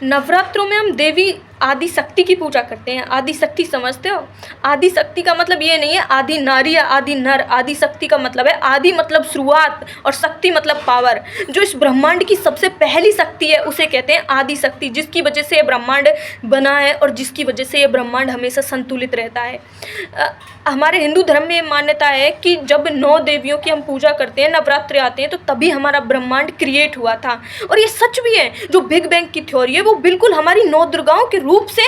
नवरात्रों में हम देवी आदि शक्ति की पूजा करते हैं। आदि शक्ति समझते हो? आदि शक्ति का मतलब ये नहीं है आदि नारी या आदि नर। आदि शक्ति का मतलब है आदि मतलब शुरुआत और शक्ति मतलब पावर। जो इस ब्रह्मांड की सबसे पहली शक्ति है उसे कहते हैं आदि शक्ति, जिसकी वजह से ये ब्रह्मांड बना है और जिसकी वजह से ये ब्रह्मांड हमेशा संतुलित रहता है। हमारे हिंदू धर्म में ये मान्यता है कि जब 9 देवियों की हम पूजा करते हैं, नवरात्रि आते हैं, तो तभी हमारा ब्रह्मांड क्रिएट हुआ था। और ये सच भी है। जो बिग बैंग की थ्योरी है वो बिल्कुल हमारी 9 दुर्गाओं के रूप से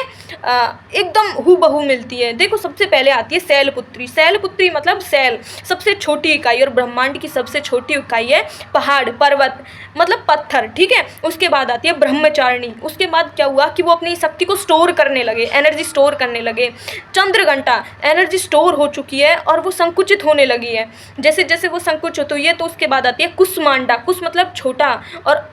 एकदम हूबहू मिलती है। देखो, सबसे पहले आती है शैलपुत्री। शैलपुत्री मतलब शैल, सबसे छोटी इकाई, और ब्रह्मांड की सबसे छोटी इकाई है पहाड़, पर्वत मतलब पत्थर, ठीक है। उसके बाद आती है ब्रह्मचारिणी। उसके बाद क्या हुआ कि वो अपनी शक्ति को स्टोर करने लगे, एनर्जी स्टोर करने लगे। चंद्रघंटा, एनर्जी स्टोर हो चुकी है और वो संकुचित होने लगी है। जैसे जैसे वो संकुचित हुई है तो उसके बाद आती है कुसमांडा। कुस मतलब छोटा, और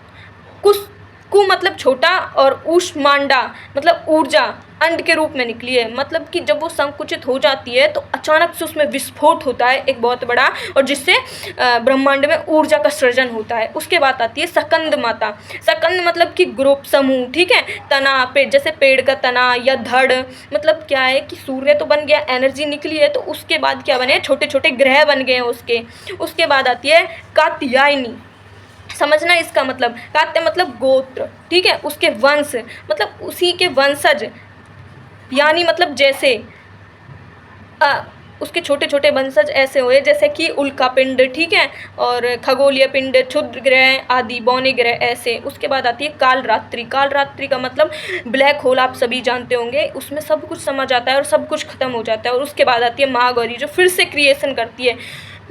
कुस कु मतलब छोटा, और ऊष्मांडा मतलब ऊर्जा अंड के रूप में निकली है। मतलब कि जब वो संकुचित हो जाती है तो अचानक से उसमें विस्फोट होता है एक बहुत बड़ा, और जिससे ब्रह्मांड में ऊर्जा का सृजन होता है। उसके बाद आती है सकंद माता। सकंद मतलब कि ग्रुप, समूह, ठीक है। तना, पेड़, जैसे पेड़ का तना या धड़, मतलब क्या है कि सूर्य तो बन गया, एनर्जी निकली है, तो उसके बाद क्या बने, छोटे छोटे ग्रह बन गए हैं उसके। उसके बाद आती है कात्यायनी। समझना इसका मतलब, कात्य मतलब गोत्र, ठीक है। उसके वंश मतलब उसी के वंशज, यानी मतलब जैसे उसके छोटे छोटे वंशज ऐसे हुए जैसे कि उल्का पिंड, ठीक है, और खगोलीय पिंड, क्षुद्र ग्रह आदि, बौने ग्रह, ऐसे। उसके बाद आती है कालरात्रि। कालरात्रि का मतलब ब्लैक होल, आप सभी जानते होंगे, उसमें सब कुछ समा जाता है और सब कुछ खत्म हो जाता है। और उसके बाद आती है महागौरी, जो फिर से क्रिएशन करती है।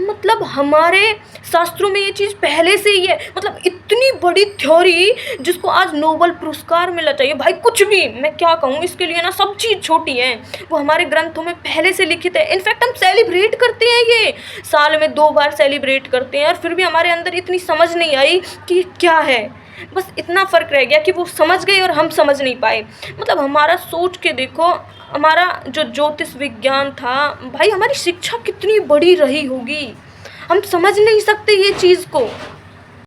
मतलब हमारे शास्त्रों में ये चीज़ पहले से ही है। मतलब इतनी बड़ी थ्योरी जिसको आज नोबेल पुरस्कार मिलना चाहिए, भाई कुछ भी, मैं क्या कहूँ इसके लिए ना, सब चीज़ छोटी है, वो हमारे ग्रंथों में पहले से लिखित है। इनफैक्ट हम सेलिब्रेट करते हैं, ये साल में 2 बार सेलिब्रेट करते हैं, और फिर भी हमारे अंदर इतनी समझ नहीं आई कि क्या है। बस इतना फ़र्क रह गया कि वो समझ गए और हम समझ नहीं पाए। मतलब हमारा सोच के देखो, हमारा जो ज्योतिष विज्ञान था, भाई हमारी शिक्षा कितनी बड़ी रही होगी, हम समझ नहीं सकते ये चीज़ को।